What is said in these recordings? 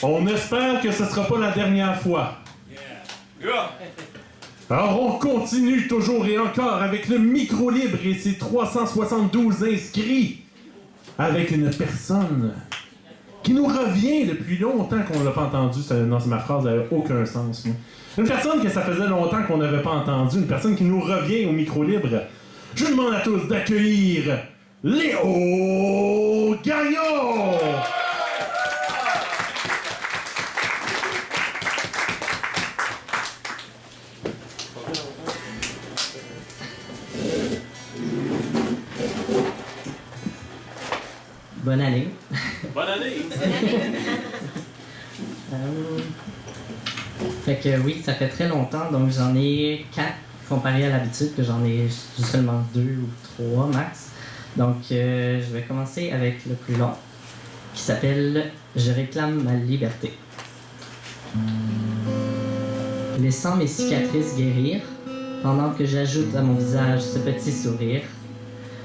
On espère que ce ne sera pas la dernière fois. Alors, on continue toujours et encore avec le micro libre et ses 372 inscrits. Avec une personne qui nous revient depuis longtemps qu'on ne l'a pas entendu. Non, ma phrase n'avait aucun sens. Moi. Une personne que ça faisait longtemps qu'on n'avait pas entendu. Une personne qui nous revient au micro libre. Je demande à tous d'accueillir Léo Gagnon! Bonne année. Bonne année! Fait que oui, ça fait très longtemps, donc j'en ai 4 comparé à l'habitude, que j'en ai seulement 2 ou 3 max. Donc je vais commencer avec le plus long, qui s'appelle « Je réclame ma liberté ». Laissant mes cicatrices guérir, pendant que j'ajoute à mon visage ce petit sourire,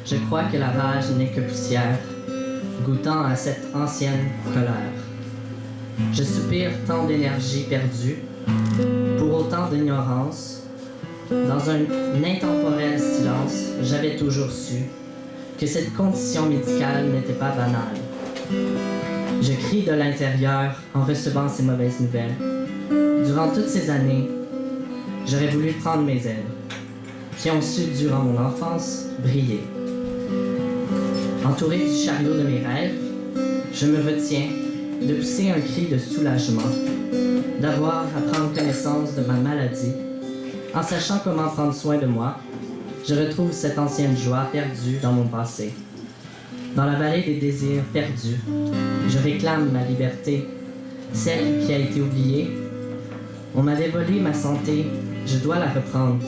je crois que la rage n'est que poussière, goûtant à cette ancienne colère. Je soupire tant d'énergie perdue, pour autant d'ignorance. Dans un intemporel silence, j'avais toujours su que cette condition médicale n'était pas banale. Je crie de l'intérieur en recevant ces mauvaises nouvelles. Durant toutes ces années, j'aurais voulu prendre mes ailes, qui ont su, durant mon enfance, briller. Entouré du chariot de mes rêves, je me retiens de pousser un cri de soulagement, d'avoir à prendre connaissance de ma maladie. En sachant comment prendre soin de moi, je retrouve cette ancienne joie perdue dans mon passé. Dans la vallée des désirs perdus, je réclame ma liberté, celle qui a été oubliée. On m'avait volé ma santé, je dois la reprendre.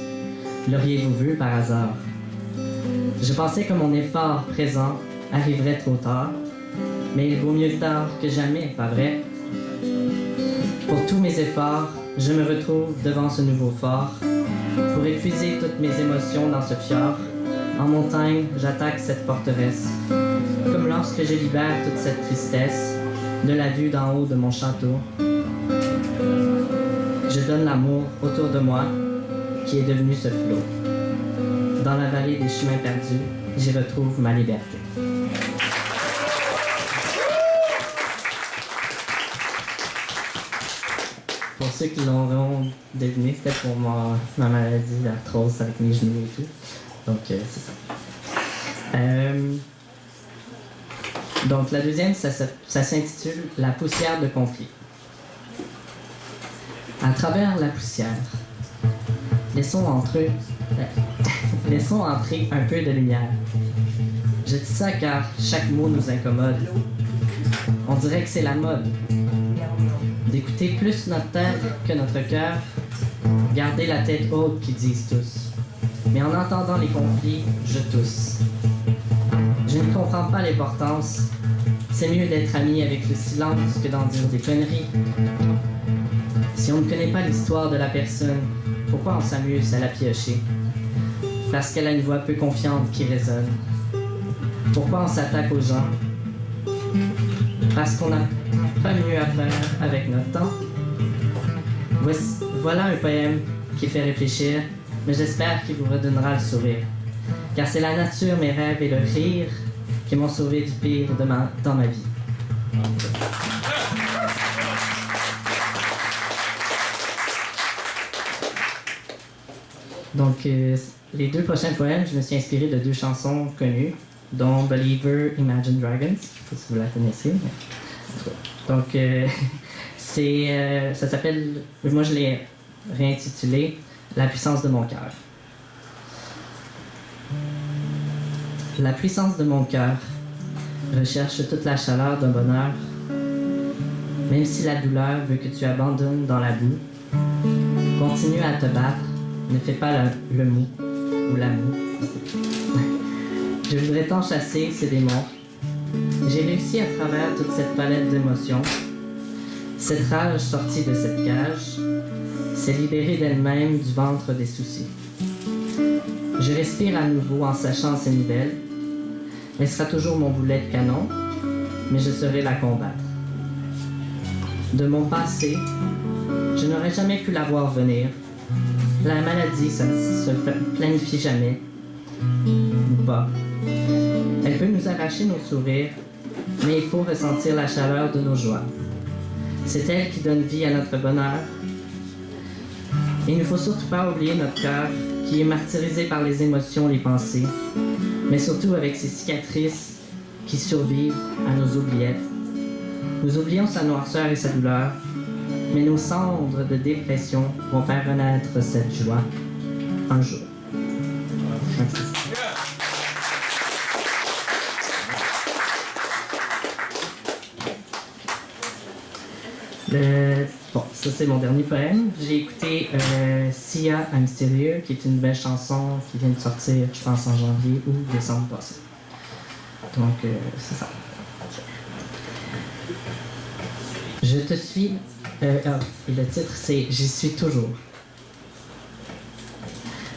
L'auriez-vous vu par hasard? Je pensais que mon effort présent arriverait trop tard, mais il vaut mieux tard que jamais, pas vrai? Pour tous mes efforts, je me retrouve devant ce nouveau fort. Pour épuiser toutes mes émotions dans ce fjord, en montagne, j'attaque cette forteresse. Comme lorsque je libère toute cette tristesse de la vue d'en haut de mon château. Je donne l'amour autour de moi, qui est devenu ce flot. Dans la vallée des chemins perdus, j'y retrouve ma liberté. Pour ceux qui l'auront deviné, c'était pour ma maladie d'arthrose avec mes genoux et tout. Donc, c'est ça. Donc, la deuxième, ça s'intitule « La poussière de conflit ». À travers la poussière, laissons entrer un peu de lumière. Je dis ça car chaque mot nous incommode. On dirait que c'est la mode. D'écouter plus notre tête que notre cœur, garder la tête haute qu'ils disent tous. Mais en entendant les conflits, je tousse. Je ne comprends pas l'importance. C'est mieux d'être ami avec le silence que d'en dire des conneries. Si on ne connaît pas l'histoire de la personne, pourquoi on s'amuse à la piocher? Parce qu'elle a une voix peu confiante qui résonne. Pourquoi on s'attaque aux gens? Parce qu'on n'a pas mieux à faire avec notre temps. Voilà un poème qui fait réfléchir, mais j'espère qu'il vous redonnera le sourire. Car c'est la nature, mes rêves et le rire qui m'ont sauvé du pire dans ma vie. Donc, les 2 prochains poèmes, je me suis inspiré de 2 chansons connues, dont Believer, Imagine Dragons. Je ne sais pas si vous la connaissez. Mais... Donc, ça s'appelle, moi je l'ai réintitulé La puissance de mon cœur. La puissance de mon cœur recherche toute la chaleur d'un bonheur. Même si la douleur veut que tu abandonnes dans la boue, continue à te battre, ne fais pas le mou ou la moue. Je voudrais t'en chasser ces démons. J'ai réussi à travers toute cette palette d'émotions. Cette rage sortie de cette cage s'est libérée d'elle-même du ventre des soucis. Je respire à nouveau en sachant ces nouvelles. Elle sera toujours mon boulet de canon, mais je saurai la combattre. de mon passé, je n'aurais jamais pu la voir venir. La maladie, ça se planifie jamais. Ou pas. Elle peut nous arracher nos sourires, mais il faut ressentir la chaleur de nos joies. C'est elle qui donne vie à notre bonheur. Il ne faut surtout pas oublier notre cœur, qui est martyrisé par les émotions, les pensées, mais surtout avec ses cicatrices qui survivent à nos oubliettes. Nous oublions sa noirceur et sa douleur, mais nos cendres de dépression vont faire renaître cette joie un jour. Merci. Bon, ça c'est mon dernier poème. J'ai écouté Sia, I'm Still Here, qui est une belle chanson qui vient de sortir, je pense, en janvier ou décembre passé. Donc, c'est ça. Je te suis... et le titre, c'est « J'y suis toujours ».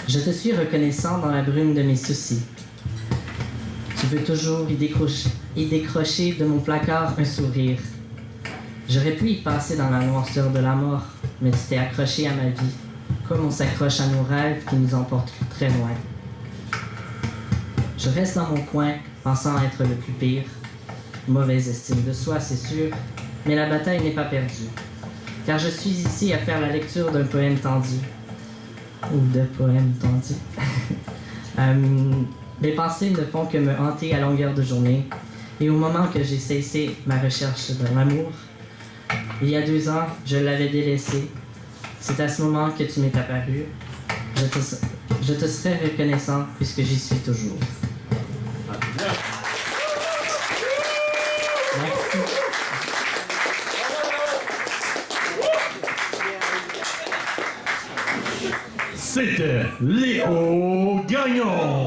Je te suis reconnaissant dans la brume de mes soucis. Tu veux toujours y décrocher de mon placard un sourire. J'aurais pu y passer dans la noirceur de la mort, mais tu t'es accroché à ma vie, comme on s'accroche à nos rêves qui nous emportent très loin. Je reste dans mon coin, pensant être le plus pire. Mauvaise estime de soi, c'est sûr, mais la bataille n'est pas perdue. Car je suis ici à faire la lecture d'un poème tendu. Ou de poèmes tendus. Mes pensées ne font que me hanter à longueur de journée. Et au moment que j'ai cessé ma recherche de l'amour, il y a 2 ans, je l'avais délaissé. C'est à ce moment que tu m'es apparu. Je te serai reconnaissant puisque j'y suis toujours. Merci. C'était Léo Gagnon.